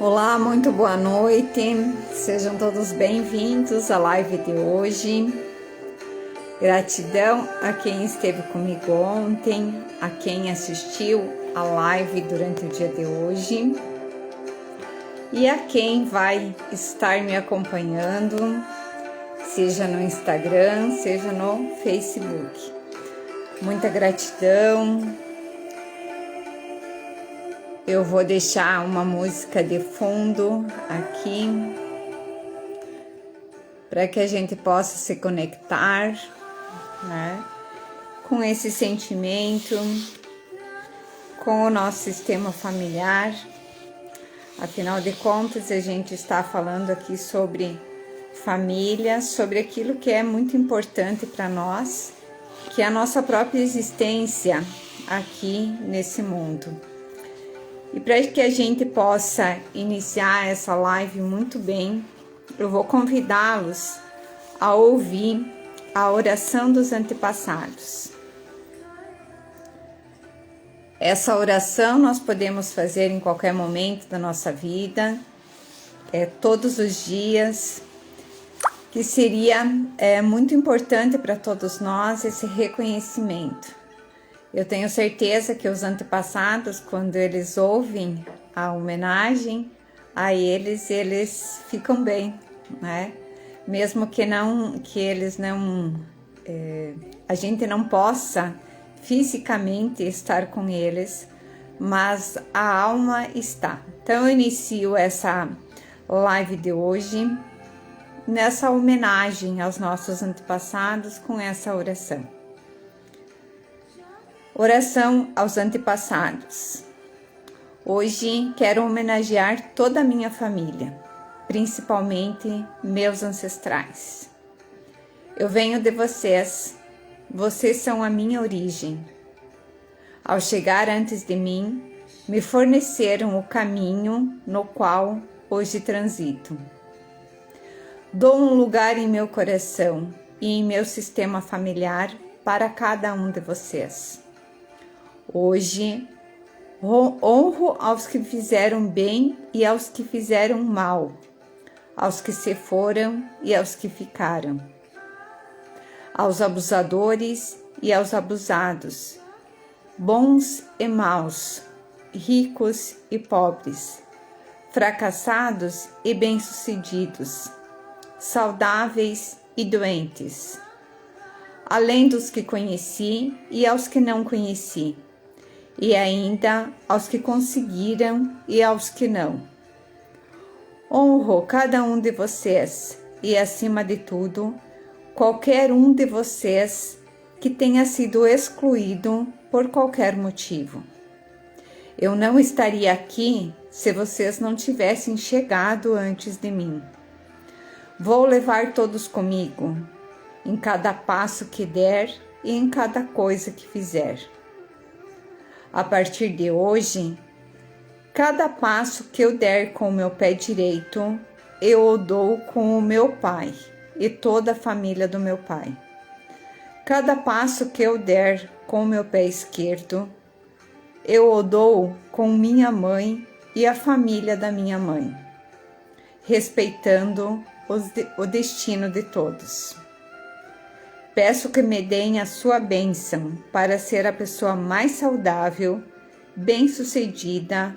Olá, muito boa noite, sejam todos bem-vindos à live de hoje. Gratidão a quem esteve comigo ontem, a quem assistiu a live durante o dia de hoje e a quem vai estar me acompanhando, seja no Instagram, seja no Facebook. Muita gratidão. Eu vou deixar uma música de fundo aqui para que a gente possa se conectar, né, com esse sentimento, com o nosso sistema familiar. Afinal de contas, a gente está falando aqui sobre família, sobre aquilo que é muito importante para nós, que é a nossa própria existência aqui nesse mundo. E para que a gente possa iniciar essa live muito bem, eu vou convidá-los a ouvir a oração dos antepassados. Essa oração nós podemos fazer em qualquer momento da nossa vida, todos os dias, que seria muito importante para todos nós esse reconhecimento. Eu tenho certeza que os antepassados, quando eles ouvem a homenagem a eles ficam bem, né? Mesmo que eles não, a gente não possa fisicamente estar com eles, mas a alma está. Então eu inicio essa live de hoje nessa homenagem aos nossos antepassados com essa oração. Oração aos antepassados. Hoje quero homenagear toda a minha família, principalmente meus ancestrais. Eu venho de vocês, vocês são a minha origem. Ao chegar antes de mim, me forneceram o caminho no qual hoje transito. Dou um lugar em meu coração e em meu sistema familiar para cada um de vocês. Hoje, honro aos que fizeram bem e aos que fizeram mal, aos que se foram e aos que ficaram, aos abusadores e aos abusados, bons e maus, ricos e pobres, fracassados e bem-sucedidos, saudáveis e doentes, além dos que conheci e aos que não conheci, e ainda aos que conseguiram e aos que não. Honro cada um de vocês e, acima de tudo, qualquer um de vocês que tenha sido excluído por qualquer motivo. Eu não estaria aqui se vocês não tivessem chegado antes de mim. Vou levar todos comigo, em cada passo que der e em cada coisa que fizer. A partir de hoje, cada passo que eu der com o meu pé direito, eu o dou com o meu pai e toda a família do meu pai. Cada passo que eu der com o meu pé esquerdo, eu o dou com minha mãe e a família da minha mãe, respeitando o destino de todos. Peço que me deem a sua bênção para ser a pessoa mais saudável, bem-sucedida,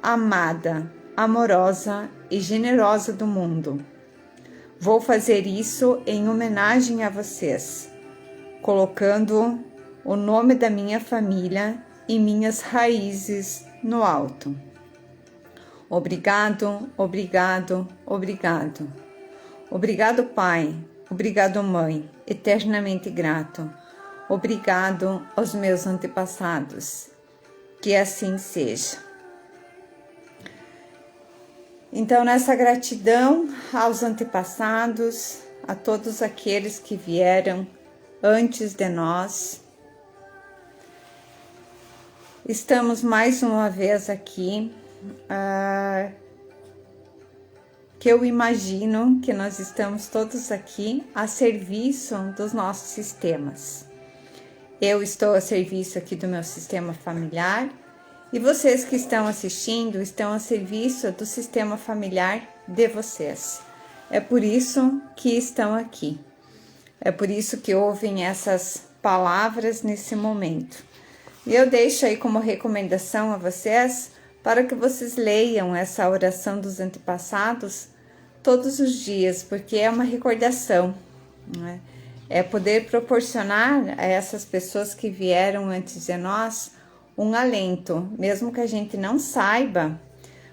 amada, amorosa e generosa do mundo. Vou fazer isso em homenagem a vocês, colocando o nome da minha família e minhas raízes no alto. Obrigado, obrigado, obrigado. Obrigado, Pai. Obrigado, Mãe, eternamente grato. Obrigado aos meus antepassados. Que assim seja. Então, nessa gratidão aos antepassados, a todos aqueles que vieram antes de nós, estamos mais uma vez aqui, que eu imagino que nós estamos todos aqui a serviço dos nossos sistemas. Eu estou a serviço aqui do meu sistema familiar E vocês que estão assistindo estão a serviço do sistema familiar de vocês. É por isso que estão aqui. É por isso que ouvem essas palavras nesse momento. E eu deixo aí como recomendação a vocês para que vocês leiam essa oração dos antepassados todos os dias, porque é uma recordação, né? É poder proporcionar a essas pessoas que vieram antes de nós um alento, mesmo que a gente não saiba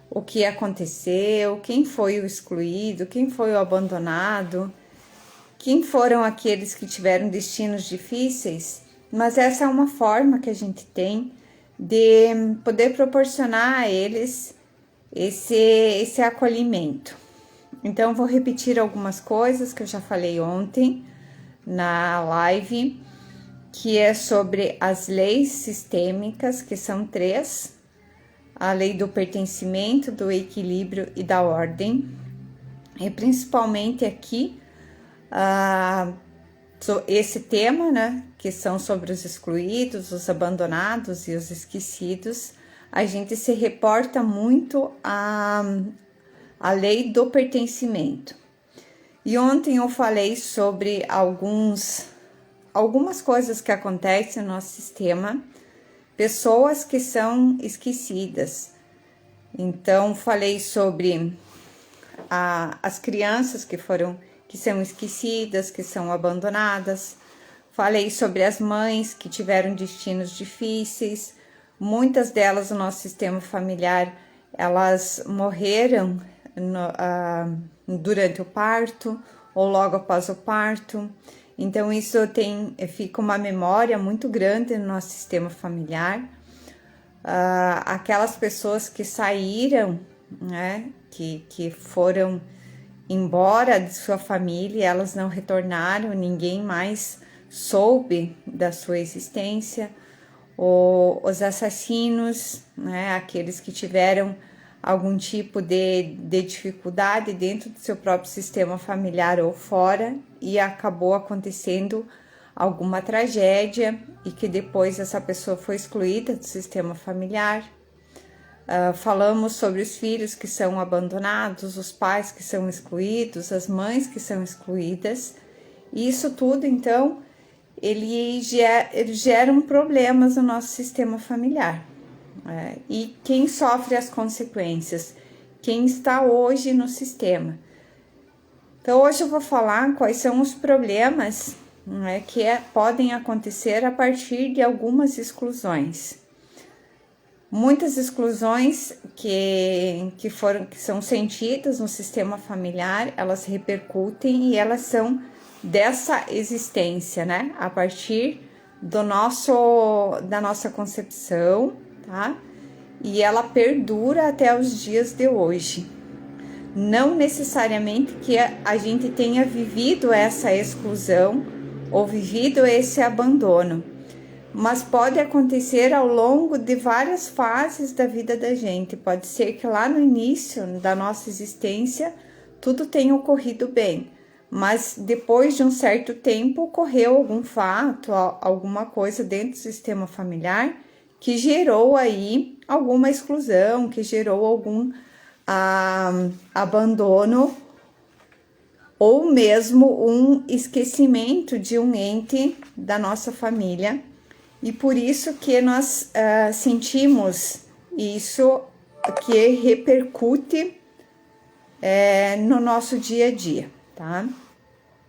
o que aconteceu, quem foi o excluído, quem foi o abandonado, quem foram aqueles que tiveram destinos difíceis, mas essa é uma forma que a gente tem de poder proporcionar a eles esse acolhimento. Então, vou repetir algumas coisas que eu já falei ontem na live, que é sobre as leis sistêmicas, que são 3, a lei do pertencimento, do equilíbrio e da ordem, e principalmente aqui, esse tema, né, que são sobre os excluídos, os abandonados e os esquecidos, a gente se reporta muito à lei do pertencimento. E ontem eu falei sobre algumas coisas que acontecem no nosso sistema, pessoas que são esquecidas. Então, falei sobre as crianças que são esquecidas, que são abandonadas. Falei sobre as mães que tiveram destinos difíceis. Muitas delas no nosso sistema familiar, elas morreram durante o parto ou logo após o parto. Então isso fica uma memória muito grande no nosso sistema familiar. Aquelas pessoas que saíram, né, que foram embora de sua família, elas não retornaram, ninguém mais soube da sua existência. Os assassinos, né, aqueles que tiveram algum tipo de dificuldade dentro do seu próprio sistema familiar ou fora, e acabou acontecendo alguma tragédia e que depois essa pessoa foi excluída do sistema familiar. Falamos sobre os filhos que são abandonados, os pais que são excluídos, as mães que são excluídas. E isso tudo, então, ele gera problemas no nosso sistema familiar. E quem sofre as consequências? Quem está hoje no sistema. Então, hoje eu vou falar quais são os problemas, né, que podem acontecer a partir de algumas exclusões. Muitas exclusões que são sentidas no sistema familiar, elas repercutem e elas são dessa existência, né? A partir da nossa concepção, tá? E ela perdura até os dias de hoje. Não necessariamente que a gente tenha vivido essa exclusão ou vivido esse abandono, mas pode acontecer ao longo de várias fases da vida da gente. Pode ser que lá no início da nossa existência tudo tenha ocorrido bem, mas depois de um certo tempo ocorreu algum fato, alguma coisa dentro do sistema familiar que gerou aí alguma exclusão, que gerou algum abandono ou mesmo um esquecimento de um ente da nossa família. E por isso que nós sentimos isso, que repercute no nosso dia a dia, tá?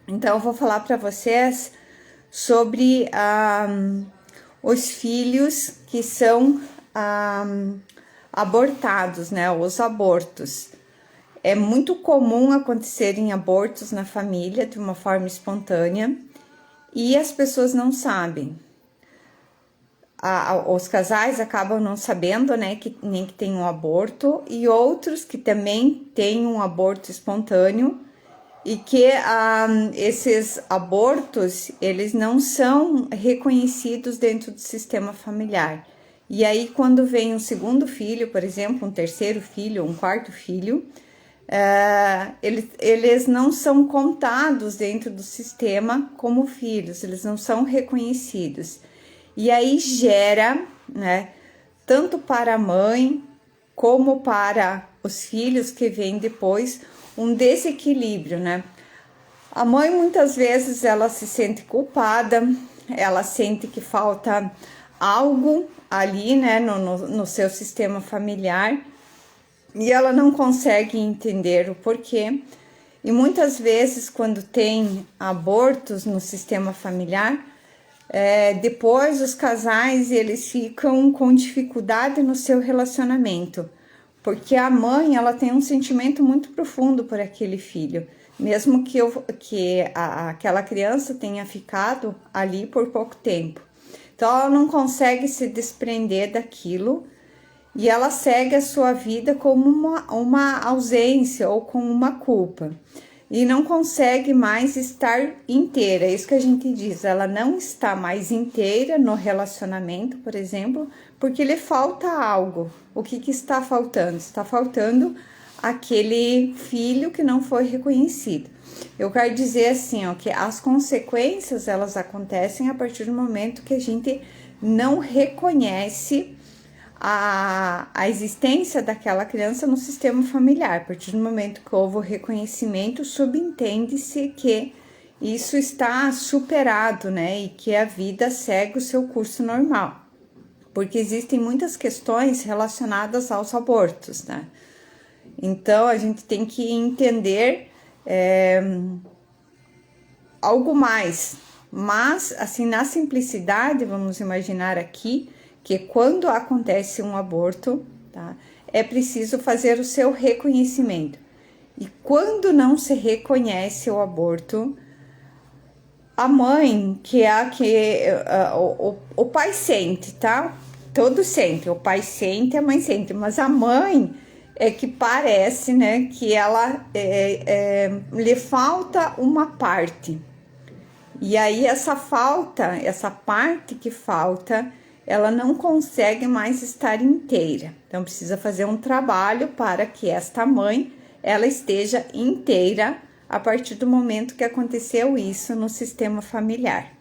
Então, eu vou falar para vocês sobre os filhos que são abortados, né? Os abortos. É muito comum acontecerem abortos na família de uma forma espontânea e as pessoas não sabem. Os casais acabam não sabendo, né, nem que tem um aborto, e outros que também têm um aborto espontâneo e que esses abortos, eles não são reconhecidos dentro do sistema familiar. E aí, quando vem um segundo filho, por exemplo, um terceiro filho, um quarto filho, eles não são contados dentro do sistema como filhos, eles não são reconhecidos. E aí gera, né, tanto para a mãe como para os filhos que vêm depois, um desequilíbrio, né? A mãe muitas vezes ela se sente culpada, ela sente que falta algo ali, né, no seu sistema familiar, e ela não consegue entender o porquê. E muitas vezes, quando tem abortos no sistema familiar, depois os casais eles ficam com dificuldade no seu relacionamento, porque a mãe ela tem um sentimento muito profundo por aquele filho, mesmo que aquela criança tenha ficado ali por pouco tempo. Então ela não consegue se desprender daquilo e ela segue a sua vida como uma ausência ou com uma culpa. E não consegue mais estar inteira, é isso que a gente diz, ela não está mais inteira no relacionamento, por exemplo, porque lhe falta algo. O que está faltando? Está faltando aquele filho que não foi reconhecido. Eu quero dizer assim, ó, que as consequências elas acontecem a partir do momento que a gente não reconhece a existência daquela criança no sistema familiar. A partir do momento que houve o reconhecimento, subentende-se que isso está superado, né? E que a vida segue o seu curso normal. Porque existem muitas questões relacionadas aos abortos, né? Então, a gente tem que entender algo mais. Mas, assim, na simplicidade, vamos imaginar aqui, que quando acontece um aborto, tá, é preciso fazer o seu reconhecimento. E quando não se reconhece o aborto, a mãe, o pai sente, tá? Todos sentem, o pai sente, a mãe sente, mas a mãe é que parece, né, que ela lhe falta uma parte. E aí essa parte que falta, ela não consegue mais estar inteira. Então precisa fazer um trabalho para que esta mãe ela esteja inteira a partir do momento que aconteceu isso no sistema familiar.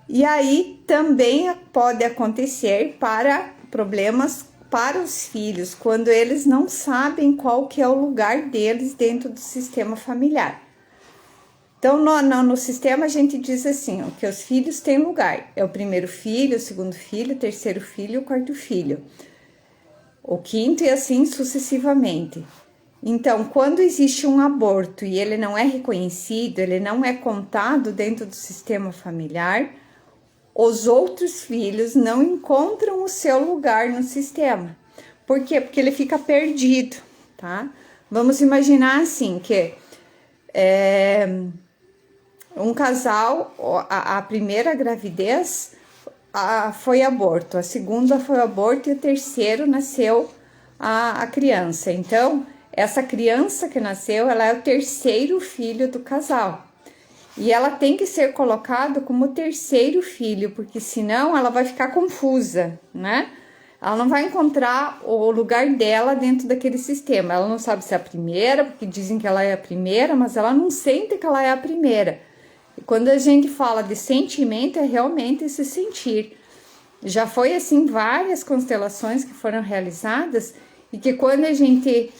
E aí também pode acontecer para problemas para os filhos, quando eles não sabem qual que é o lugar deles dentro do sistema familiar. Então, no sistema a gente diz assim, ó, que os filhos têm lugar. É o primeiro filho, o segundo filho, o terceiro filho, o quarto filho. O quinto e assim sucessivamente. Então, quando existe um aborto e ele não é reconhecido, ele não é contado dentro do sistema familiar, os outros filhos não encontram o seu lugar no sistema. Por quê? Porque ele fica perdido, tá? Vamos imaginar assim, que um casal, a primeira gravidez foi aborto, a segunda foi aborto e o terceiro nasceu a criança. Então, essa criança que nasceu, ela é o terceiro filho do casal. E ela tem que ser colocada como terceiro filho, porque senão ela vai ficar confusa, né? Ela não vai encontrar o lugar dela dentro daquele sistema. Ela não sabe se é a primeira, porque dizem que ela é a primeira, mas ela não sente que ela é a primeira. E quando a gente fala de sentimento, é realmente esse sentir. Já foi assim várias constelações que foram realizadas e que quando a gente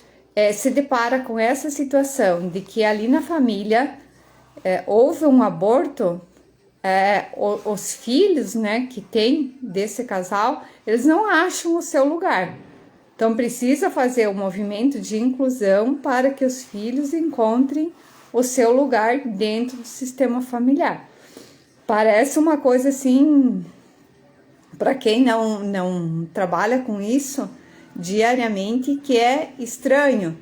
se depara com essa situação de que ali na família houve um aborto, os filhos, né, que tem desse casal, eles não acham o seu lugar. Então precisa fazer um movimento de inclusão para que os filhos encontrem o seu lugar dentro do sistema familiar. Parece uma coisa assim, para quem não trabalha com isso diariamente, que é estranho.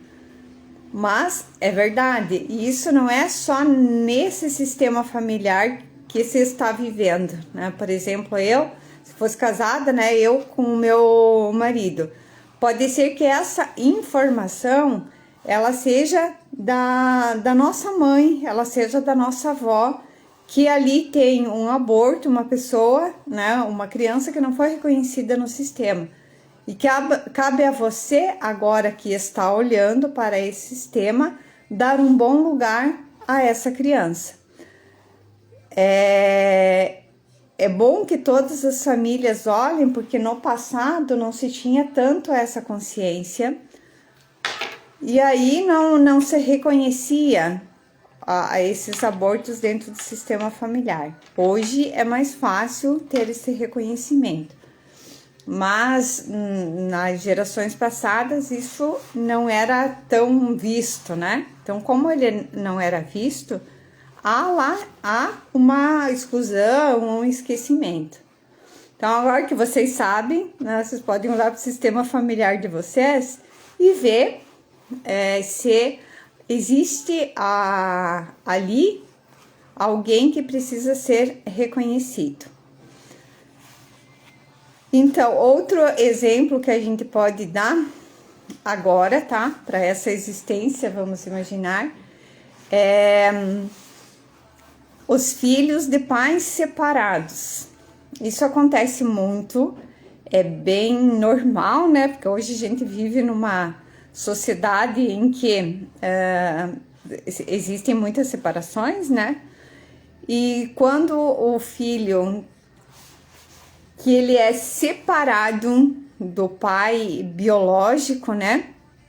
Mas é verdade, e isso não é só nesse sistema familiar que se está vivendo, né? Por exemplo, eu, se fosse casada, né, eu com o meu marido, pode ser que essa informação, ela seja da nossa mãe, ela seja da nossa avó, que ali tem um aborto, uma pessoa, né, uma criança que não foi reconhecida no sistema. E cabe a você, agora que está olhando para esse sistema, dar um bom lugar a essa criança. é bom que todas as famílias olhem, porque no passado não se tinha tanto essa consciência, e aí não se reconhecia a esses abortos dentro do sistema familiar. Hoje é mais fácil ter esse reconhecimento, mas nas gerações passadas isso não era tão visto, né? Então, como ele não era visto, há uma exclusão, um esquecimento. Então, agora que vocês sabem, né, vocês podem olhar para o sistema familiar de vocês e ver se existe ali alguém que precisa ser reconhecido. Então, outro exemplo que a gente pode dar agora, tá? Para essa existência, vamos imaginar, os filhos de pais separados. Isso acontece muito, é bem normal, né? Porque hoje a gente vive numa sociedade em que existem muitas separações, né? E quando o filho que ele é separado do pai biológico, né?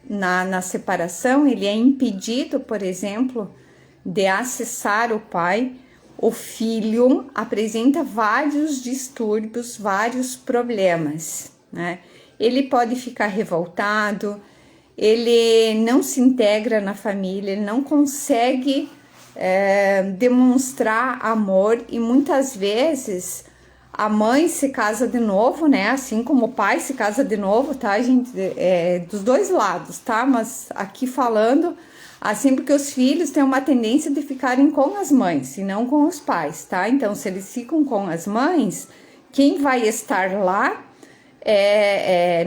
Na separação, ele é impedido, por exemplo, de acessar o pai. O filho apresenta vários distúrbios, vários problemas, né? Ele pode ficar revoltado, ele não se integra na família, ele não consegue demonstrar amor, e muitas vezes a mãe se casa de novo, né? Assim como o pai se casa de novo, tá, gente? Dos dois lados, tá? Mas aqui falando assim, porque os filhos têm uma tendência de ficarem com as mães e não com os pais, tá? Então, se eles ficam com as mães, quem vai estar lá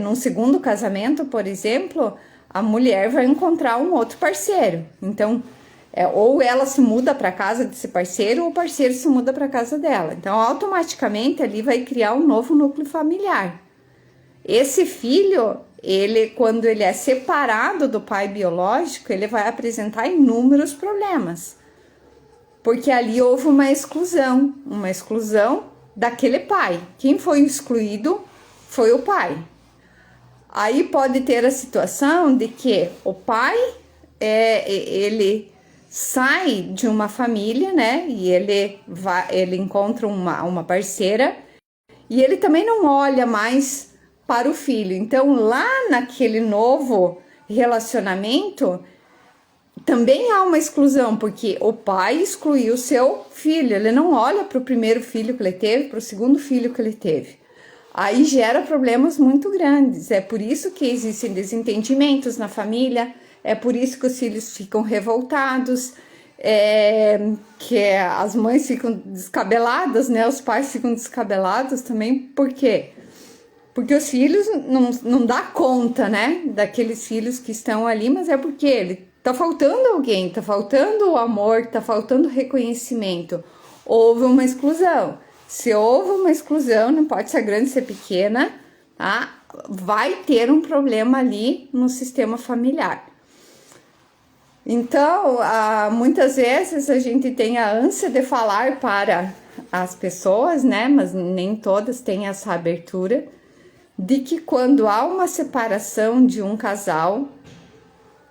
num segundo casamento, por exemplo, a mulher vai encontrar um outro parceiro. Então, ou ela se muda para casa desse parceiro, ou o parceiro se muda para casa dela. Então, automaticamente, ali vai criar um novo núcleo familiar. Esse filho, quando ele é separado do pai biológico, ele vai apresentar inúmeros problemas. Porque ali houve uma exclusão daquele pai. Quem foi excluído foi o pai. Aí pode ter a situação de que o pai, ele sai de uma família, né? E ele encontra uma parceira, e ele também não olha mais para o filho. Então, lá naquele novo relacionamento, também há uma exclusão, porque o pai excluiu o seu filho, ele não olha para o primeiro filho que ele teve, para o segundo filho que ele teve. Aí gera problemas muito grandes. É por isso que existem desentendimentos na família, é por isso que os filhos ficam revoltados, que as mães ficam descabeladas, né? Os pais ficam descabelados também. Por quê? Porque os filhos não dá conta, né? Daqueles filhos que estão ali, mas é porque ele tá faltando alguém, tá faltando o amor, tá faltando reconhecimento. Houve uma exclusão. Se houve uma exclusão, não pode ser grande, ser pequena, tá? Vai ter um problema ali no sistema familiar. Então, muitas vezes a gente tem a ânsia de falar para as pessoas, né? Mas nem todas têm essa abertura, de que quando há uma separação de um casal,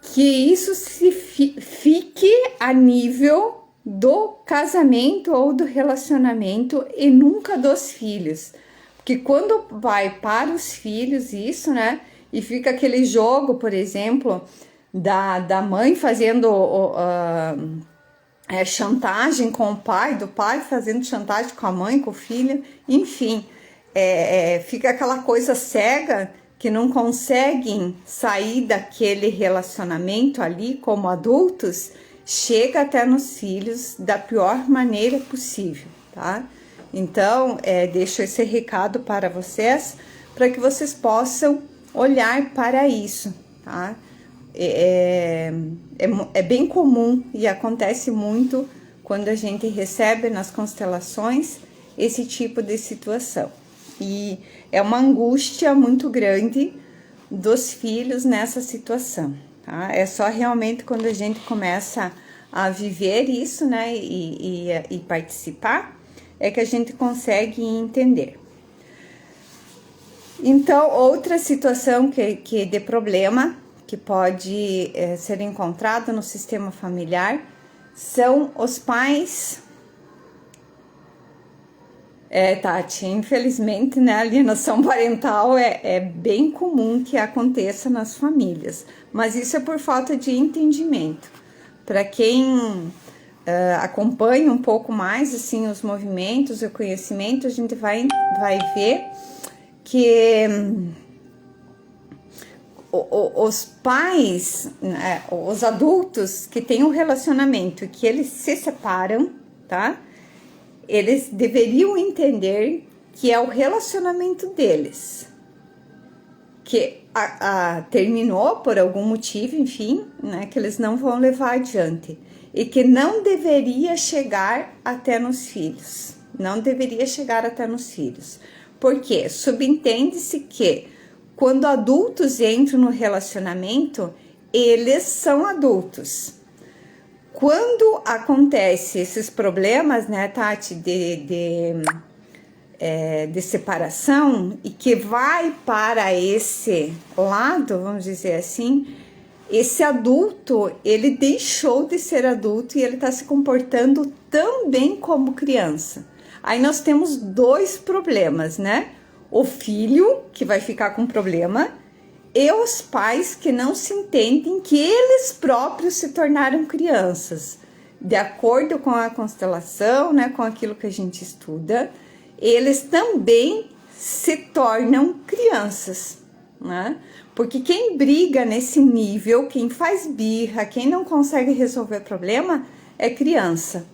que isso fique a nível do casamento ou do relacionamento e nunca dos filhos. Porque quando vai para os filhos isso, né? E fica aquele jogo, por exemplo, da mãe fazendo chantagem com o pai, do pai fazendo chantagem com a mãe, com o filho, enfim, fica aquela coisa cega que não conseguem sair daquele relacionamento ali como adultos, chega até nos filhos da pior maneira possível, tá? Então, deixo esse recado para vocês, para que vocês possam olhar para isso, tá? É bem comum e acontece muito quando a gente recebe nas constelações esse tipo de situação. E é uma angústia muito grande dos filhos nessa situação, tá? É só realmente quando a gente começa a viver isso, né, e participar, é que a gente consegue entender. Então, outra situação que de problema que pode ser encontrado no sistema familiar são os pais. Tati, infelizmente, né, a alienação parental é bem comum que aconteça nas famílias, mas isso é por falta de entendimento. Para quem acompanha um pouco mais assim os movimentos, o conhecimento, a gente vai ver que os pais, os adultos que têm um relacionamento e que eles se separam, tá? Eles deveriam entender que é o relacionamento deles, que terminou por algum motivo, enfim, né, que eles não vão levar adiante e que não deveria chegar até nos filhos, não deveria chegar até nos filhos, porque subentende-se que quando adultos entram no relacionamento, eles são adultos. Quando acontece esses problemas, né, Tati, de separação e que vai para esse lado, vamos dizer assim, esse adulto, ele deixou de ser adulto e ele está se comportando também como criança. Aí nós temos dois problemas, né? O filho, que vai ficar com problema, e os pais que não se entendem que eles próprios se tornaram crianças. De acordo com a constelação, né, com aquilo que a gente estuda, eles também se tornam crianças, né? Porque quem briga nesse nível, quem faz birra, quem não consegue resolver problema, é criança.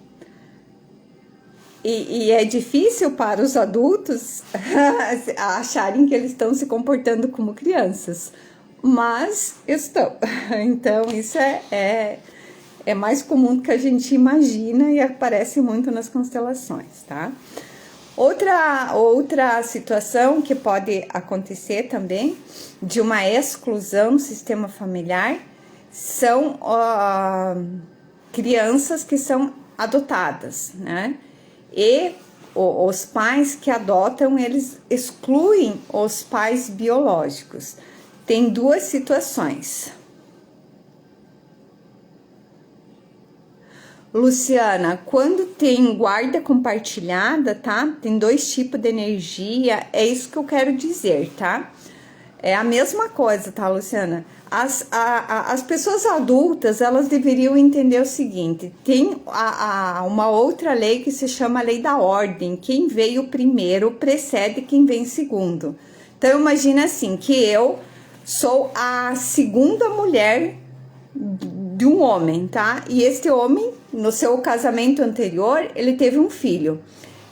E é difícil para os adultos acharem que eles estão se comportando como crianças, mas estão. Então, isso é mais comum do que a gente imagina e aparece muito nas constelações, tá? Outra situação que pode acontecer também, de uma exclusão no sistema familiar, são crianças que são adotadas, né? E os pais que adotam, eles excluem os pais biológicos. Tem duas situações. Luciana, quando tem guarda compartilhada, tá? Tem dois tipos de energia, é isso que eu quero dizer, tá? É a mesma coisa, tá, Luciana? As pessoas adultas, elas deveriam entender o seguinte, tem uma outra lei que se chama a lei da ordem, quem veio primeiro precede quem vem segundo. Então, imagina assim, que eu sou a segunda mulher de um homem, tá? E este homem, no seu casamento anterior, ele teve um filho.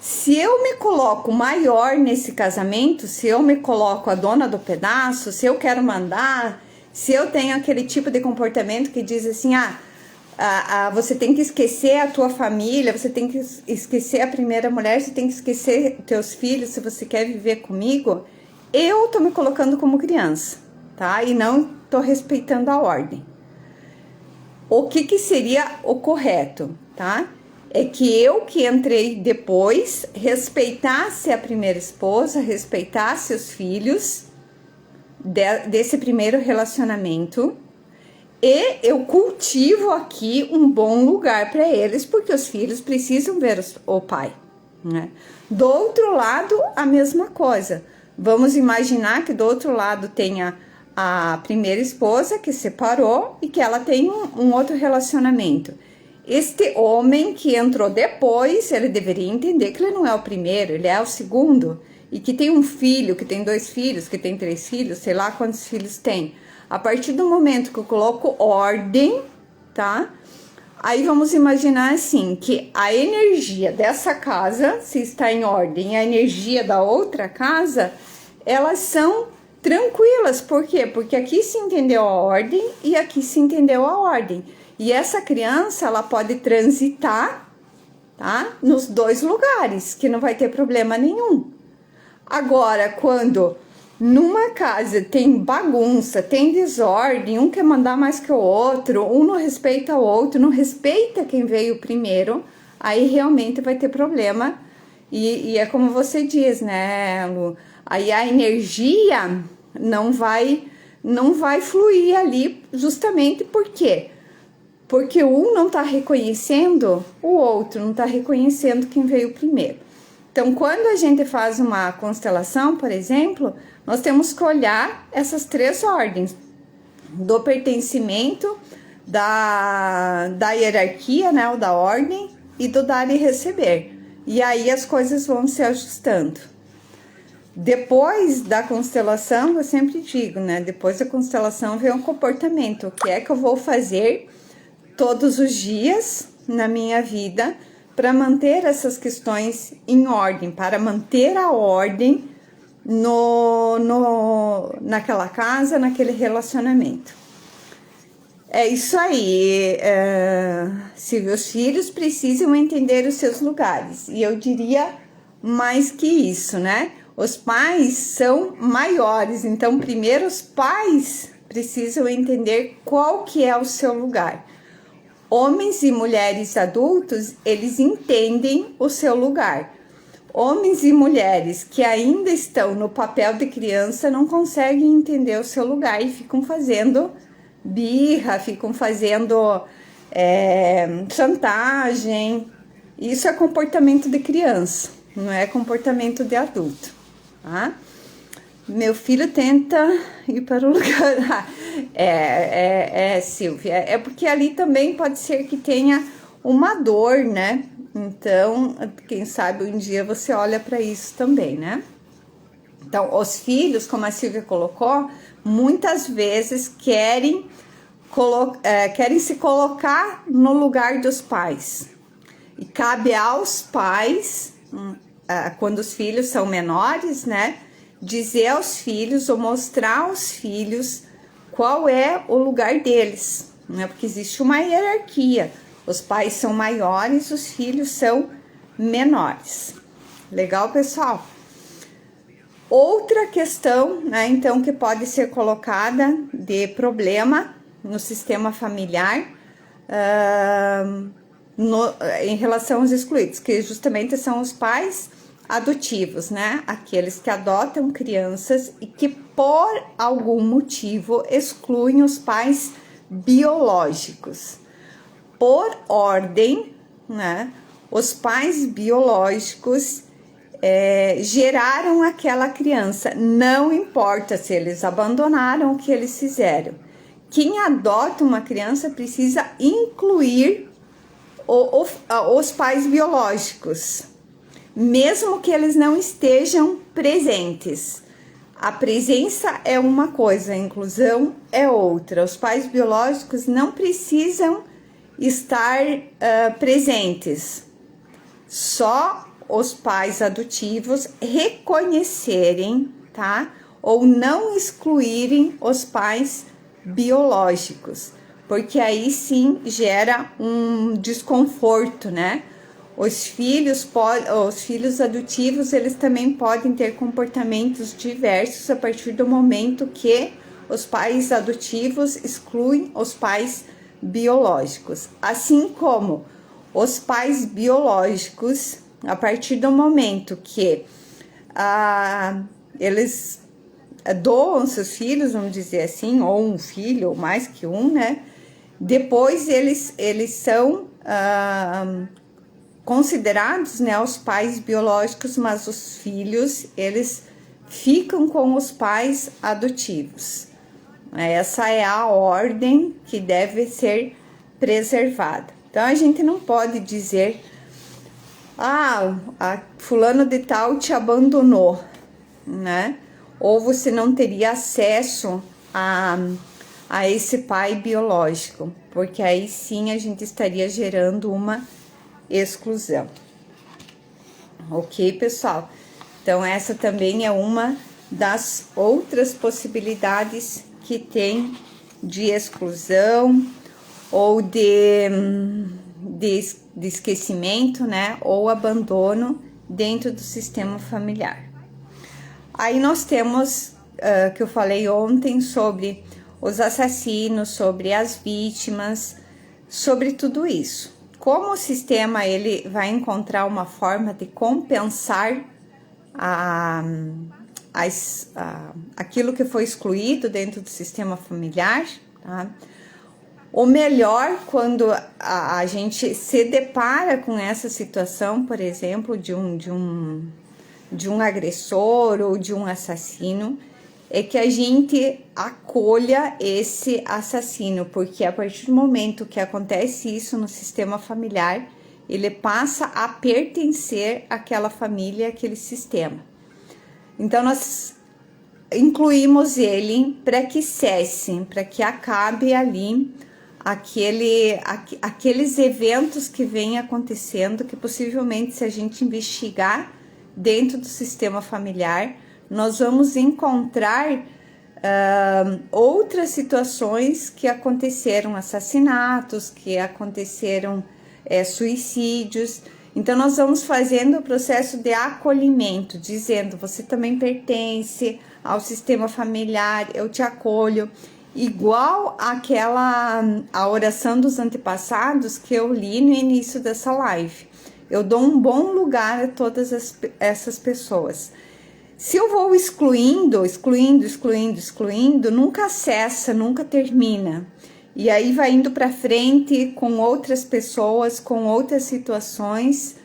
Se eu me coloco maior nesse casamento, se eu me coloco a dona do pedaço, se eu quero mandar, se eu tenho aquele tipo de comportamento que diz assim, você tem que esquecer a tua família, você tem que esquecer a primeira mulher, você tem que esquecer teus filhos se você quer viver comigo, eu tô me colocando como criança, tá? E não tô respeitando a ordem. O que seria o correto, tá? É que eu que entrei depois respeitasse a primeira esposa, respeitasse os filhos desse primeiro relacionamento e eu cultivo aqui um bom lugar para eles, porque os filhos precisam ver o pai, né? Do outro lado, a mesma coisa. Vamos imaginar que do outro lado tenha a primeira esposa que separou e que ela tem um outro relacionamento. Este homem que entrou depois, ele deveria entender que ele não é o primeiro, ele é o segundo. E que tem um filho, que tem 2 filhos, que tem 3 filhos, sei lá quantos filhos tem. A partir do momento que eu coloco ordem, tá? Aí vamos imaginar assim, que a energia dessa casa, se está em ordem, e a energia da outra casa, elas são tranquilas. Por quê? Porque aqui se entendeu a ordem e aqui se entendeu a ordem. E essa criança, ela pode transitar, tá? Nos 2 lugares, que não vai ter problema nenhum. Agora, quando numa casa tem bagunça, tem desordem, um quer mandar mais que o outro, um não respeita o outro, não respeita quem veio primeiro, aí realmente vai ter problema E é como você diz, né, Lu? Aí a energia não vai fluir ali, justamente por quê? Porque um não está reconhecendo o outro, não está reconhecendo quem veio primeiro. Então, quando a gente faz uma constelação, por exemplo, nós temos que olhar essas 3 ordens: do pertencimento, da hierarquia, né, ou da ordem, e do dar e receber. E aí as coisas vão se ajustando. Depois da constelação, eu sempre digo, né, depois da constelação vem o comportamento. O que é que eu vou fazer todos os dias na minha vida para manter essas questões em ordem, para manter a ordem naquela casa, naquele relacionamento. É isso aí, Silvia, os filhos precisam entender os seus lugares, e eu diria mais que isso, né? Os pais são maiores, então primeiro os pais precisam entender qual que é o seu lugar. Homens e mulheres adultos, eles entendem o seu lugar. Homens e mulheres que ainda estão no papel de criança não conseguem entender o seu lugar e ficam fazendo birra, ficam fazendo chantagem. Isso é comportamento de criança, não é comportamento de adulto, tá? Meu filho tenta ir para o lugar. Silvia, é porque ali também pode ser que tenha uma dor, né? Então, quem sabe um dia você olha para isso também, né? Então, os filhos, como a Silvia colocou, muitas vezes querem se colocar no lugar dos pais. E cabe aos pais, quando os filhos são menores, né, dizer aos filhos ou mostrar aos filhos qual é o lugar deles, né? Porque existe uma hierarquia. Os pais são maiores, os filhos são menores. Legal, pessoal? Outra questão, né, então, que pode ser colocada de problema no sistema familiar em relação aos excluídos, que justamente são os pais adotivos, né? Aqueles que adotam crianças e que por algum motivo excluem os pais biológicos. Por ordem, né? Os pais biológicos geraram aquela criança, não importa se eles abandonaram o que eles fizeram. Quem adota uma criança precisa incluir os pais biológicos, mesmo que eles não estejam presentes. A presença é uma coisa, a inclusão é outra. Os pais biológicos não precisam estar presentes. Só os pais adotivos reconhecerem, tá? Ou não excluírem os pais biológicos, porque aí sim gera um desconforto, né? Os filhos adotivos, eles também podem ter comportamentos diversos a partir do momento que os pais adotivos excluem os pais biológicos. Assim como os pais biológicos, a partir do momento que eles doam seus filhos, vamos dizer assim, ou um filho, ou mais que um, né? Depois eles são considerados, né, os pais biológicos, mas os filhos, eles ficam com os pais adotivos. Essa é a ordem que deve ser preservada. Então, a gente não pode dizer, a fulano de tal te abandonou, né? Ou você não teria acesso a esse pai biológico, porque aí sim a gente estaria gerando uma exclusão. Ok, pessoal? Então, essa também é uma das outras possibilidades que tem de exclusão ou de esquecimento, né? Ou abandono dentro do sistema familiar. Aí nós temos, que eu falei ontem, sobre os assassinos, sobre as vítimas, sobre tudo isso. como o sistema ele vai encontrar uma forma de compensar aquilo que foi excluído dentro do sistema familiar, tá? O melhor, quando a gente se depara com essa situação, por exemplo, de um agressor ou de um assassino, é que a gente acolha esse assassino, porque a partir do momento que acontece isso no sistema familiar, ele passa a pertencer àquela família, àquele sistema. Então, nós incluímos ele para que cesse, para que acabe ali aqueles eventos que vêm acontecendo, que possivelmente, se a gente investigar dentro do sistema familiar, nós vamos encontrar outras situações que aconteceram, assassinatos, que aconteceram suicídios. Então, nós vamos fazendo o processo de acolhimento, dizendo, você também pertence ao sistema familiar, eu te acolho. Igual a oração dos antepassados que eu li no início dessa live. Eu dou um bom lugar a todas essas pessoas. Se eu vou excluindo, nunca cessa, nunca termina. E aí vai indo para frente com outras pessoas, com outras situações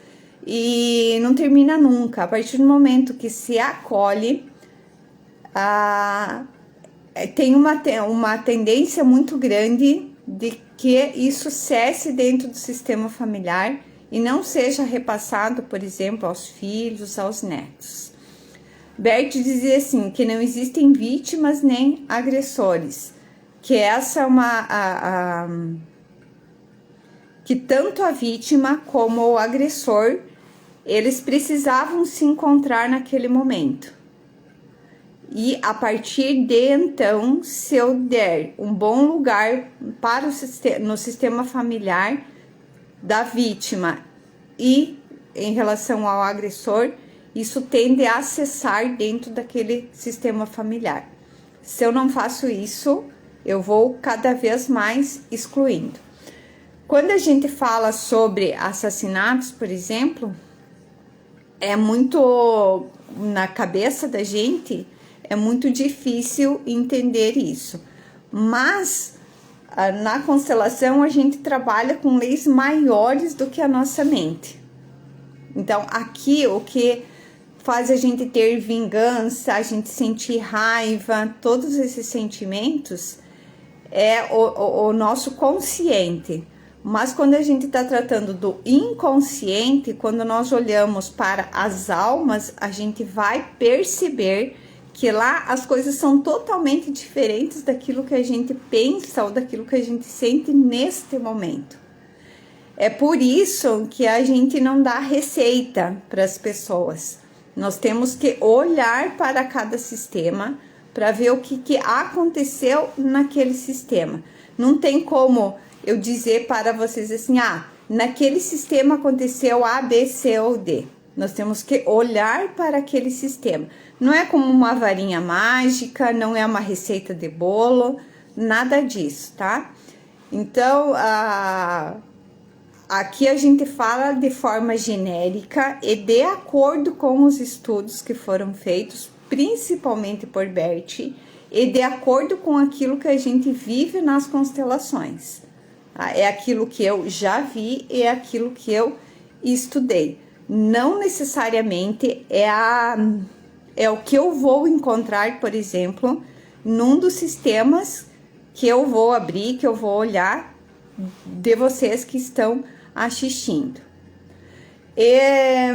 e não termina nunca. A partir do momento que se acolhe, tem uma tendência muito grande de que isso cesse dentro do sistema familiar e não seja repassado, por exemplo, aos filhos, aos netos. Bert dizia assim, que não existem vítimas nem agressores, que essa é que tanto a vítima como o agressor, eles precisavam se encontrar naquele momento. E a partir de então, se eu der um bom lugar para no sistema familiar da vítima e em relação ao agressor, isso tende a cessar dentro daquele sistema familiar. Se eu não faço isso, eu vou cada vez mais excluindo. Quando a gente fala sobre assassinatos, por exemplo, é muito na cabeça da gente, é muito difícil entender isso. Mas na constelação a gente trabalha com leis maiores do que a nossa mente. Então aqui o que faz a gente ter vingança, a gente sentir raiva, todos esses sentimentos é o nosso consciente. Mas quando a gente está tratando do inconsciente, quando nós olhamos para as almas, a gente vai perceber que lá as coisas são totalmente diferentes daquilo que a gente pensa ou daquilo que a gente sente neste momento. É por isso que a gente não dá receita para as pessoas. Nós temos que olhar para cada sistema para ver o que aconteceu naquele sistema. Não tem como eu dizer para vocês assim, naquele sistema aconteceu A, B, C ou D. Nós temos que olhar para aquele sistema. Não é como uma varinha mágica, não é uma receita de bolo, nada disso, tá? Então, aqui a gente fala de forma genérica e de acordo com os estudos que foram feitos, principalmente por Bert, e de acordo com aquilo que a gente vive nas constelações. É aquilo que eu já vi e é aquilo que eu estudei. Não necessariamente é o que eu vou encontrar, por exemplo, num dos sistemas que eu vou abrir, que eu vou olhar de vocês que estão assistindo. É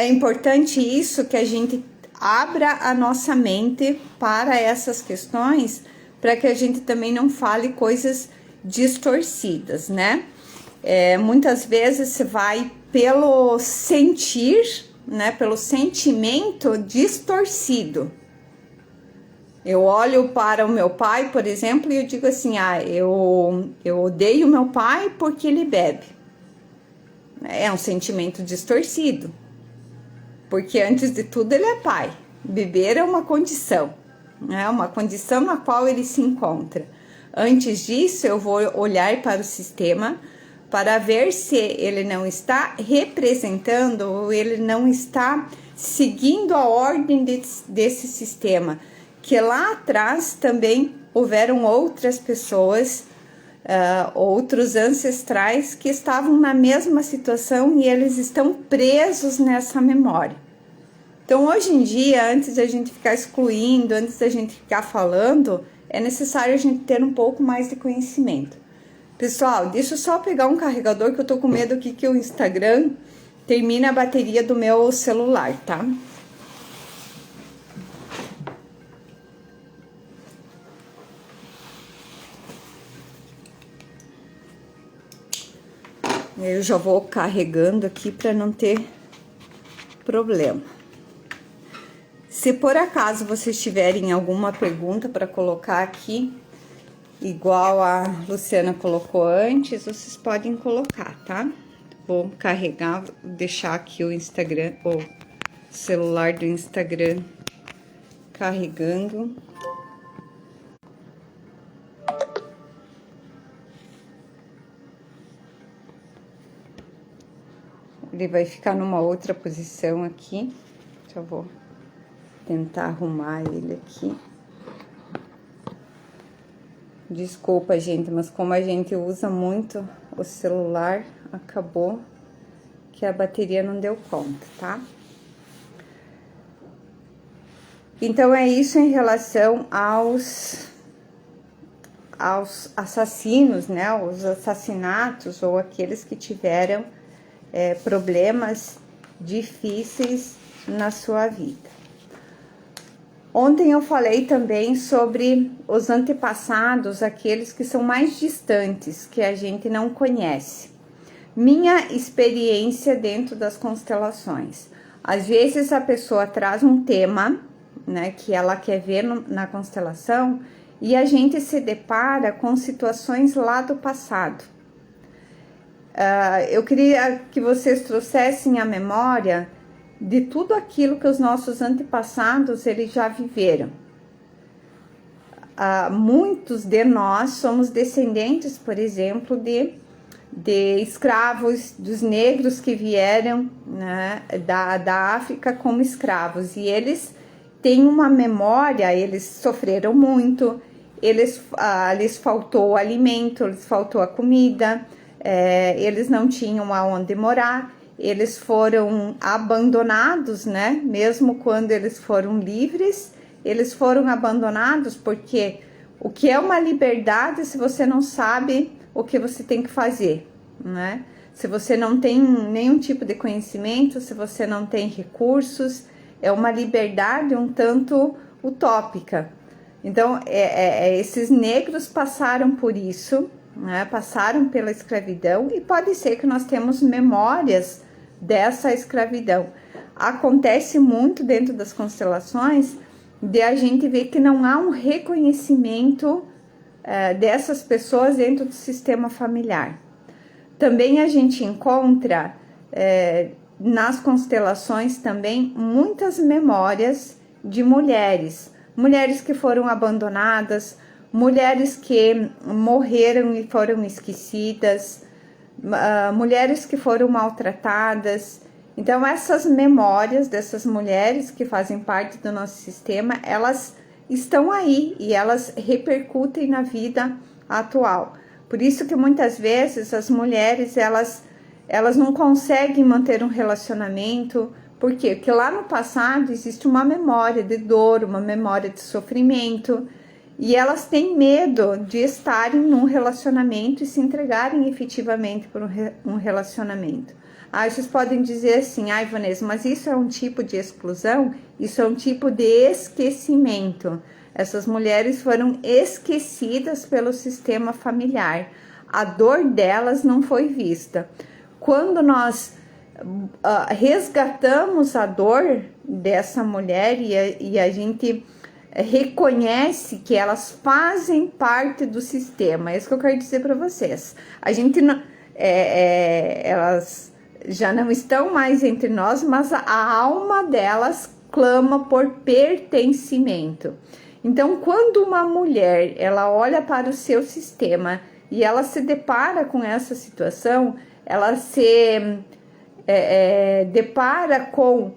importante isso, que a gente abra a nossa mente para essas questões, para que a gente também não fale coisas distorcidas, né? Muitas vezes você vai pelo sentir, né? Pelo sentimento distorcido. Eu olho para o meu pai, por exemplo, e eu digo assim, eu odeio meu pai porque ele bebe. É um sentimento distorcido. Porque antes de tudo ele é pai. Beber é uma condição, né? Uma condição na qual ele se encontra. Antes disso, eu vou olhar para o sistema para ver se ele não está representando ou ele não está seguindo a ordem desse sistema, que lá atrás também houveram outras pessoas, outros ancestrais que estavam na mesma situação e eles estão presos nessa memória. Então, hoje em dia, antes da gente ficar excluindo, antes da gente ficar falando, é necessário a gente ter um pouco mais de conhecimento. Pessoal, deixa eu só pegar um carregador que eu tô com medo aqui que o Instagram termine a bateria do meu celular, tá? Eu já vou carregando aqui para não ter problema. Se por acaso vocês tiverem alguma pergunta para colocar aqui, igual a Luciana colocou antes, vocês podem colocar, tá? Vou carregar, deixar aqui o Instagram, o celular do Instagram carregando. Ele vai ficar numa outra posição aqui. Já vou tentar arrumar ele aqui. Desculpa, gente, mas como a gente usa muito o celular, acabou que a bateria não deu conta, tá? Então, é isso em relação aos assassinos, né? Os assassinatos ou aqueles que tiveram problemas difíceis na sua vida. Ontem eu falei também sobre os antepassados, aqueles que são mais distantes, que a gente não conhece. Minha experiência dentro das constelações. Às vezes a pessoa traz um tema, né, que ela quer ver na constelação, e a gente se depara com situações lá do passado. Eu queria que vocês trouxessem a memória de tudo aquilo que os nossos antepassados eles já viveram. Muitos de nós somos descendentes, por exemplo, de escravos, dos negros que vieram, né, da África como escravos. E eles têm uma memória, eles sofreram muito, lhes faltou alimento, lhes faltou a comida, eles não tinham aonde morar. Eles foram abandonados, né? Mesmo quando eles foram livres, eles foram abandonados porque o que é uma liberdade se você não sabe o que você tem que fazer, né? Se você não tem nenhum tipo de conhecimento, se você não tem recursos, é uma liberdade um tanto utópica. Então, esses negros passaram por isso, né? Passaram pela escravidão e pode ser que nós temos memórias dessa escravidão. Acontece muito dentro das constelações de a gente ver que não há um reconhecimento dessas pessoas dentro do sistema familiar. Também a gente encontra nas constelações também muitas memórias de mulheres que foram abandonadas, mulheres que morreram e foram esquecidas, mulheres que foram maltratadas. Então, essas memórias dessas mulheres que fazem parte do nosso sistema, elas estão aí e elas repercutem na vida atual. Por isso que muitas vezes as mulheres, elas não conseguem manter um relacionamento. Por quê? Porque lá no passado existe uma memória de dor, uma memória de sofrimento, e elas têm medo de estarem num relacionamento e se entregarem efetivamente por um relacionamento. Vocês podem dizer assim, Vanessa, mas isso é um tipo de exclusão? Isso é um tipo de esquecimento. Essas mulheres foram esquecidas pelo sistema familiar. A dor delas não foi vista. Quando nós resgatamos a dor dessa mulher e a gente reconhece que elas fazem parte do sistema. É isso que eu quero dizer para vocês. A gente não, elas já não estão mais entre nós, mas a alma delas clama por pertencimento. Então, quando uma mulher ela olha para o seu sistema e ela se depara com essa situação, ela se depara com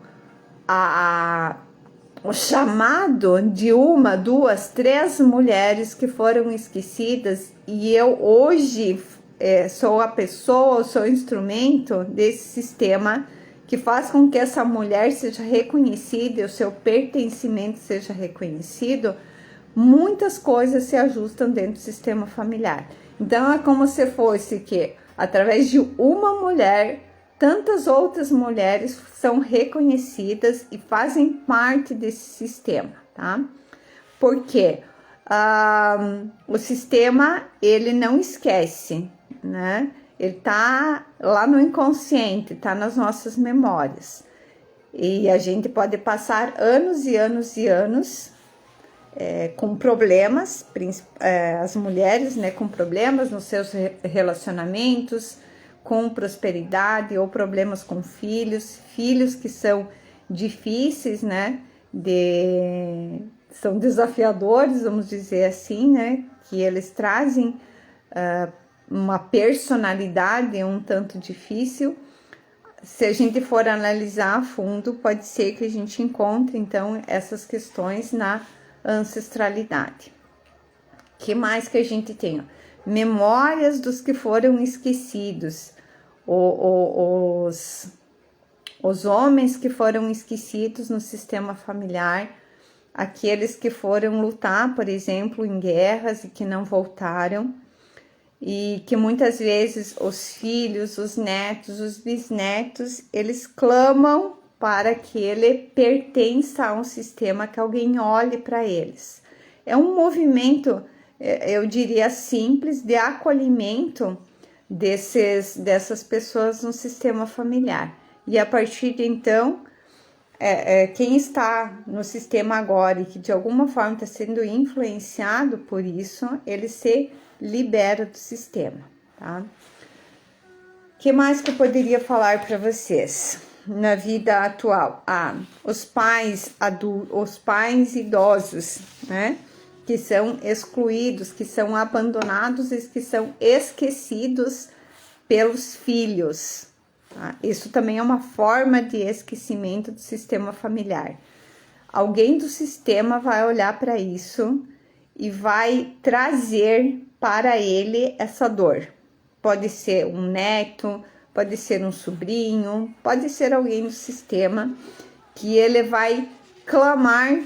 o chamado de uma, duas, três mulheres que foram esquecidas, e eu hoje sou a pessoa, sou o instrumento desse sistema que faz com que essa mulher seja reconhecida e o seu pertencimento seja reconhecido. Muitas coisas se ajustam dentro do sistema familiar. Então é como se fosse que, através de uma mulher, tantas outras mulheres são reconhecidas e fazem parte desse sistema, tá? Porque o sistema, ele não esquece, né? Ele tá lá no inconsciente, tá nas nossas memórias. E a gente pode passar anos e anos e anos com problemas, as mulheres, né, com problemas nos seus relacionamentos, com prosperidade ou problemas com filhos que são difíceis, né, são desafiadores, vamos dizer assim, né, que eles trazem uma personalidade um tanto difícil. Se a gente for analisar a fundo, pode ser que a gente encontre, então, essas questões na ancestralidade. Que mais que a gente tem? Memórias dos que foram esquecidos, os homens que foram esquecidos no sistema familiar, aqueles que foram lutar, por exemplo, em guerras e que não voltaram, e que muitas vezes os filhos, os netos, os bisnetos, eles clamam para que ele pertença a um sistema, que alguém olhe para eles. É um movimento, eu diria, simples de acolhimento dessas pessoas no sistema familiar. E a partir de então, quem está no sistema agora e que de alguma forma está sendo influenciado por isso, ele se libera do sistema, tá? Que mais que eu poderia falar para vocês na vida atual? Os pais idosos, né? Que são excluídos, que são abandonados e que são esquecidos pelos filhos. Tá? Isso também é uma forma de esquecimento do sistema familiar. Alguém do sistema vai olhar para isso e vai trazer para ele essa dor. Pode ser um neto, pode ser um sobrinho, pode ser alguém do sistema que ele vai clamar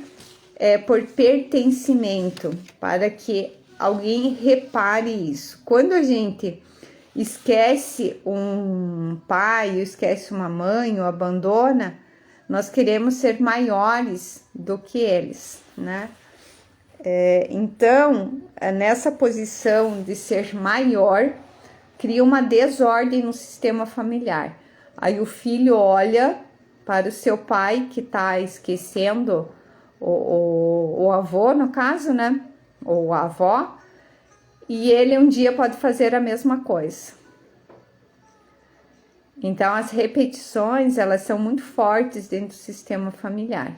por pertencimento, para que alguém repare isso. Quando a gente esquece um pai, esquece uma mãe ou abandona, nós queremos ser maiores do que eles, né? Então, nessa posição de ser maior, cria uma desordem no sistema familiar. Aí o filho olha para o seu pai, que está esquecendo o avô, no caso, né? Ou a avó, e ele um dia pode fazer a mesma coisa. Então, as repetições, elas são muito fortes dentro do sistema familiar.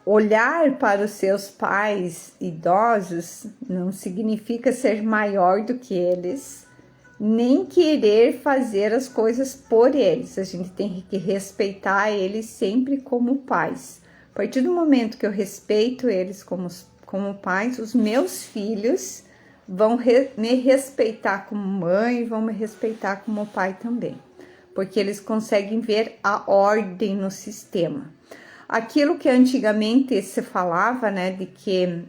Olhar para os seus pais idosos não significa ser maior do que eles, nem querer fazer as coisas por eles. A gente tem que respeitar eles sempre como pais. A partir do momento que eu respeito eles como pais, os meus filhos vão me respeitar como mãe, vão me respeitar como pai também, porque eles conseguem ver a ordem no sistema. Aquilo que antigamente se falava, né, de que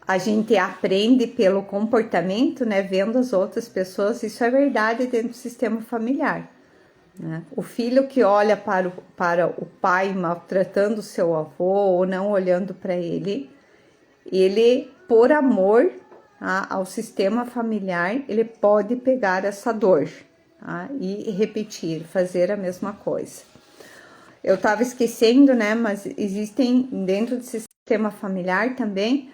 a gente aprende pelo comportamento, né, vendo as outras pessoas, isso é verdade dentro do sistema familiar, né? O filho que olha para o pai maltratando o seu avô ou não olhando para ele, por amor, tá, ao sistema familiar, ele pode pegar essa dor, tá, e repetir, fazer a mesma coisa. Eu estava esquecendo, né, mas existem dentro do sistema familiar também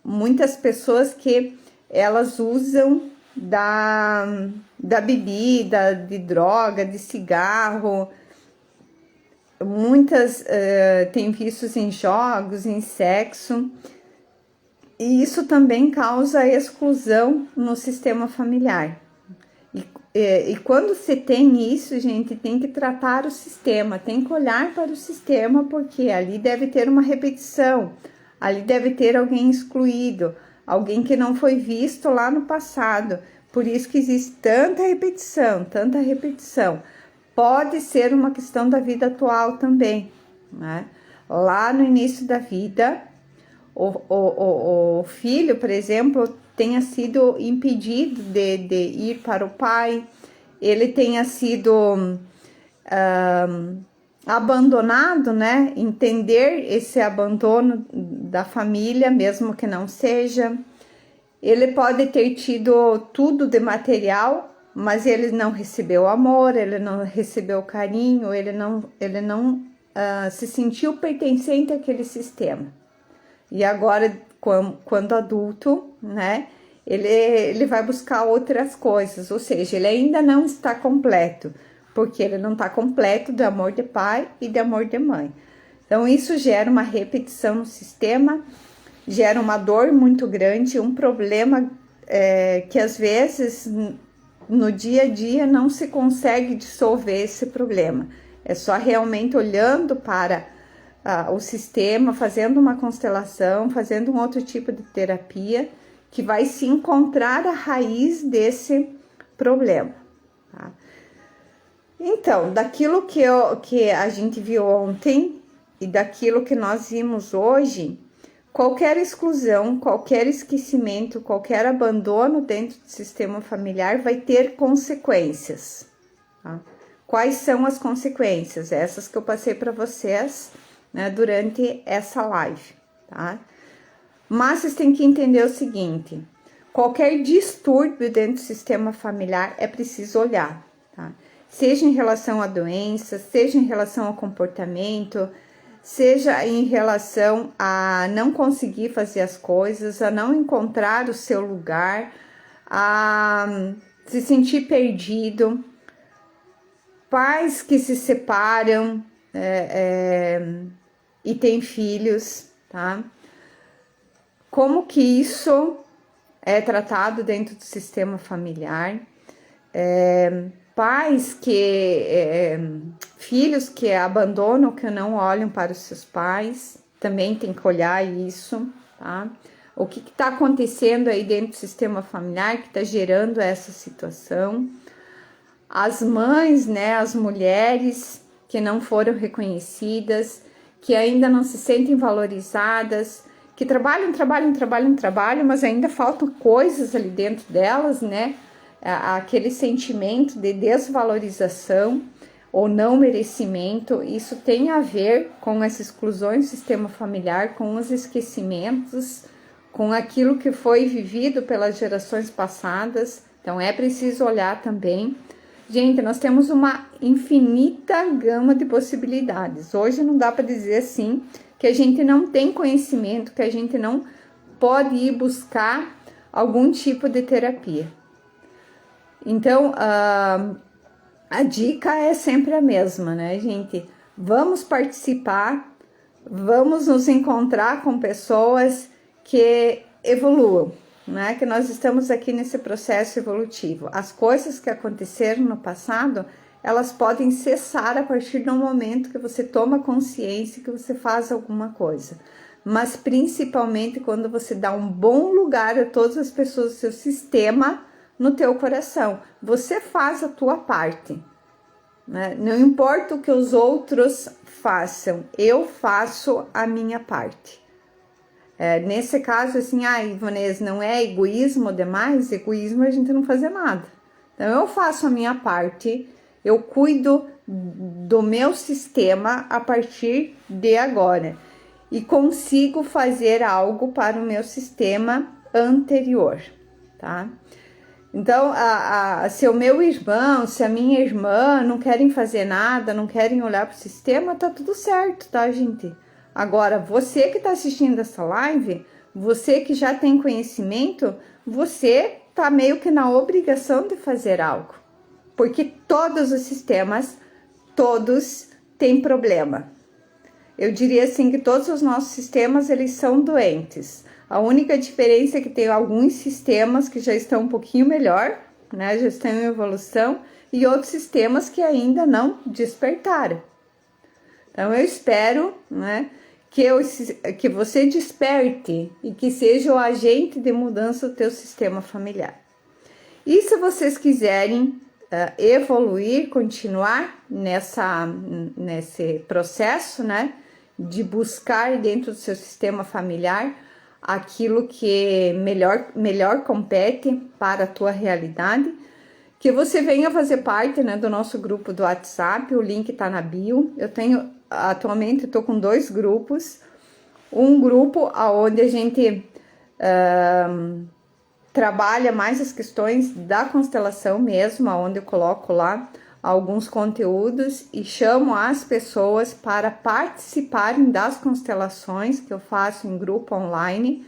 muitas pessoas que elas usam da bebida, de droga, de cigarro, muitas têm vícios em jogos, em sexo, e isso também causa exclusão no sistema familiar. E quando se tem isso, gente, tem que tratar o sistema, tem que olhar para o sistema, porque ali deve ter uma repetição, ali deve ter alguém excluído, alguém que não foi visto lá no passado. Por isso que existe tanta repetição, tanta repetição. Pode ser uma questão da vida atual também, né? Lá no início da vida, o filho, por exemplo, tenha sido impedido de ir para o pai, ele tenha sido abandonado, né? Entender esse abandono da família, mesmo que não seja. Ele pode ter tido tudo de material, mas ele não recebeu amor, ele não recebeu carinho, ele não se sentiu pertencente àquele sistema. E agora, quando adulto, né, ele vai buscar outras coisas, ou seja, ele ainda não está completo, porque ele não está completo de amor de pai e de amor de mãe. Então, isso gera uma repetição no sistema, gera uma dor muito grande, um problema que às vezes no dia a dia não se consegue dissolver esse problema. É só realmente olhando para o sistema, fazendo uma constelação, fazendo um outro tipo de terapia, que vai se encontrar a raiz desse problema. Tá? Então, daquilo que a gente viu ontem e daquilo que nós vimos hoje, qualquer exclusão, qualquer esquecimento, qualquer abandono dentro do sistema familiar vai ter consequências. Tá? Quais são as consequências? Essas que eu passei para vocês, né, durante essa live, tá? Mas vocês têm que entender o seguinte: qualquer distúrbio dentro do sistema familiar é preciso olhar, tá? Seja em relação a doenças, seja em relação ao comportamento, seja em relação a não conseguir fazer as coisas, a não encontrar o seu lugar, a se sentir perdido, pais que se separam e têm filhos, tá? Como que isso é tratado dentro do sistema familiar? Pais filhos que abandonam, que não olham para os seus pais, também tem que olhar isso, tá? O que está acontecendo aí dentro do sistema familiar que está gerando essa situação? As mães, né, as mulheres que não foram reconhecidas, que ainda não se sentem valorizadas, que trabalham, mas ainda faltam coisas ali dentro delas, né? Aquele sentimento de desvalorização ou não merecimento, isso tem a ver com essa exclusão do sistema familiar, com os esquecimentos, com aquilo que foi vivido pelas gerações passadas. Então é preciso olhar também. Gente, nós temos uma infinita gama de possibilidades. Hoje não dá para dizer assim que a gente não tem conhecimento, que a gente não pode ir buscar algum tipo de terapia. Então, a dica é sempre a mesma, né, gente? Vamos participar, vamos nos encontrar com pessoas que evoluam, né? Que nós estamos aqui nesse processo evolutivo. As coisas que aconteceram no passado, elas podem cessar a partir do momento que você toma consciência, que você faz alguma coisa. Mas principalmente quando você dá um bom lugar a todas as pessoas do seu sistema, no teu coração. Você faz a tua parte, né? Não importa o que os outros façam, eu faço a minha parte. Nesse caso, assim, Ivanese, não é egoísmo demais? Egoísmo é a gente não fazer nada. Então, eu faço a minha parte, eu cuido do meu sistema a partir de agora. E consigo fazer algo para o meu sistema anterior, tá? Então, se o meu irmão, se a minha irmã não querem fazer nada, não querem olhar para o sistema, tá tudo certo, tá, gente? Agora, você que está assistindo essa live, você que já tem conhecimento, você tá meio que na obrigação de fazer algo. Porque todos os sistemas, todos tem problema. Eu diria assim que todos os nossos sistemas, eles são doentes. A única diferença é que tem alguns sistemas que já estão um pouquinho melhor, né? Já estão em evolução, e outros sistemas que ainda não despertaram. Então, eu espero, né, que você desperte e que seja o agente de mudança do teu sistema familiar. E se vocês quiserem evoluir, continuar nesse processo, né, de buscar dentro do seu sistema familiar aquilo que melhor compete para a tua realidade, que você venha fazer parte, né, do nosso grupo do WhatsApp, o link tá na bio. Atualmente estou com 2 grupos, um grupo onde a gente trabalha mais as questões da constelação mesmo, onde eu coloco lá alguns conteúdos e chamo as pessoas para participarem das constelações que eu faço em grupo online,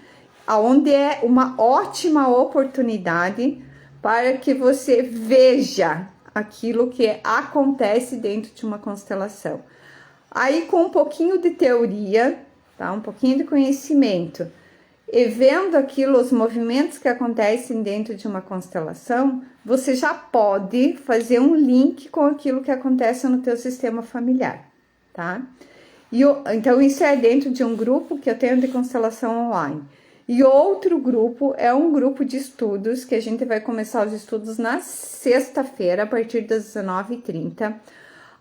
onde é uma ótima oportunidade para que você veja aquilo que acontece dentro de uma constelação. Aí, com um pouquinho de teoria, tá? Um pouquinho de conhecimento, e vendo aquilo, os movimentos que acontecem dentro de uma constelação, você já pode fazer um link com aquilo que acontece no teu sistema familiar, tá? Então, isso é dentro de um grupo que eu tenho de constelação online. E outro grupo é um grupo de estudos, que a gente vai começar os estudos na sexta-feira, a partir das 19h30,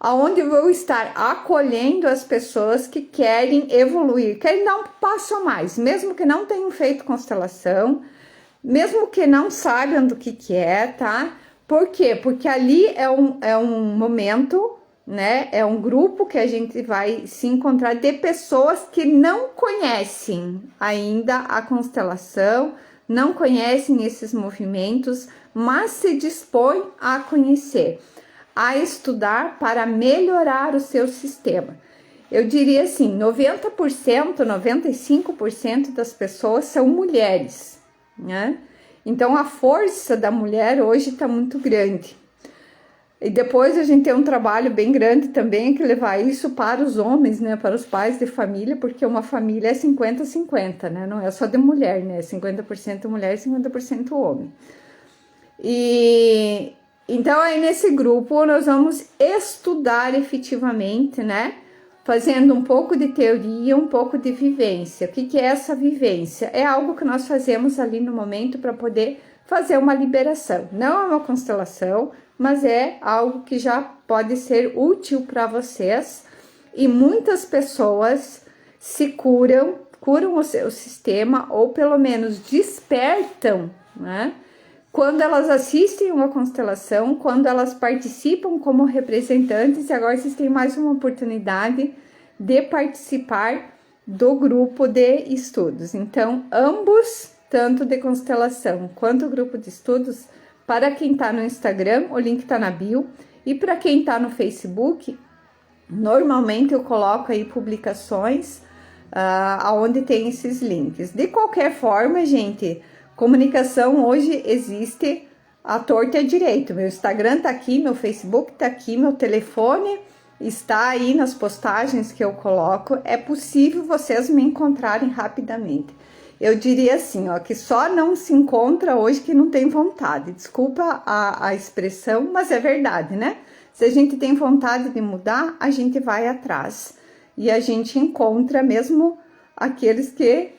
onde eu vou estar acolhendo as pessoas que querem evoluir, querem dar um passo a mais, mesmo que não tenham feito constelação, mesmo que não saibam do que é, tá? Por quê? Porque ali é um momento, né? É um grupo que a gente vai se encontrar de pessoas que não conhecem ainda a constelação, não conhecem esses movimentos, mas se dispõem a conhecer, a estudar para melhorar o seu sistema. Eu diria assim, 90%, 95% das pessoas são mulheres, né? Então, a força da mulher hoje está muito grande. E depois a gente tem um trabalho bem grande também, que levar isso para os homens, né? Para os pais de família, porque uma família é 50-50, né? Não é só de mulher, né? 50% mulher e 50% homem. E então, aí nesse grupo, nós vamos estudar efetivamente, né? Fazendo um pouco de teoria, um pouco de vivência. O que é essa vivência? É algo que nós fazemos ali no momento para poder fazer uma liberação. Não é uma constelação, mas é algo que já pode ser útil para vocês. E muitas pessoas se curam o seu sistema, ou pelo menos despertam, né? Quando elas assistem uma constelação, quando elas participam como representantes, e agora vocês têm mais uma oportunidade de participar do grupo de estudos. Então, ambos, tanto de constelação quanto o grupo de estudos, para quem está no Instagram, o link está na bio, e para quem está no Facebook, normalmente eu coloco aí publicações onde tem esses links. De qualquer forma, gente, comunicação hoje existe à torta e à direita. Meu Instagram tá aqui, meu Facebook tá aqui, meu telefone está aí nas postagens que eu coloco. É possível vocês me encontrarem rapidamente. Eu diria assim, ó, que só não se encontra hoje que não tem vontade. Desculpa a expressão, mas é verdade, né? Se a gente tem vontade de mudar, a gente vai atrás. E a gente encontra mesmo aqueles que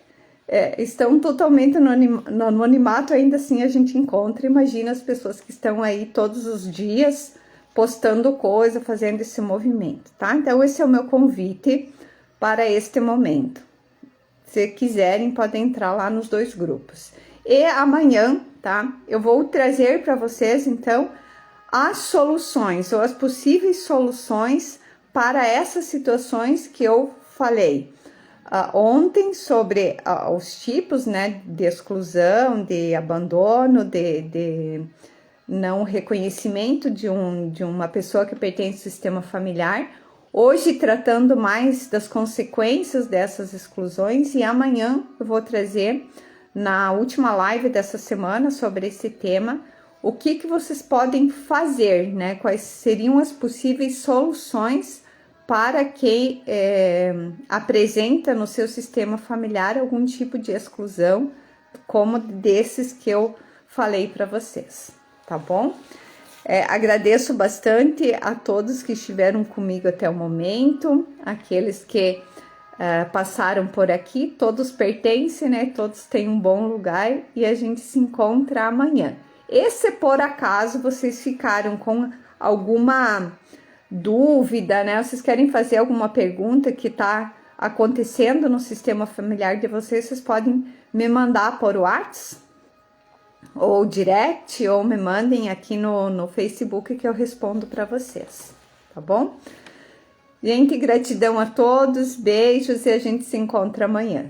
estão totalmente no anonimato, ainda assim a gente encontra. Imagina as pessoas que estão aí todos os dias postando coisa, fazendo esse movimento, tá? Então, esse é o meu convite para este momento. Se quiserem, podem entrar lá nos 2 grupos. E amanhã, tá? Eu vou trazer para vocês, então, as soluções, ou as possíveis soluções para essas situações que eu falei ontem sobre os tipos, né, de exclusão, de abandono, de não reconhecimento de uma pessoa que pertence ao sistema familiar. Hoje, tratando mais das consequências dessas exclusões, e amanhã eu vou trazer, na última live dessa semana, sobre esse tema, o que vocês podem fazer, né, quais seriam as possíveis soluções para quem apresenta no seu sistema familiar algum tipo de exclusão, como desses que eu falei para vocês, tá bom? Agradeço bastante a todos que estiveram comigo até o momento, aqueles que passaram por aqui, todos pertencem, né? Todos têm um bom lugar e a gente se encontra amanhã. E se por acaso vocês ficaram com alguma dúvida, né? Vocês querem fazer alguma pergunta que tá acontecendo no sistema familiar de vocês, vocês podem me mandar por WhatsApp ou direct, ou me mandem aqui no Facebook que eu respondo para vocês, tá bom? Gente, gratidão a todos, beijos e a gente se encontra amanhã.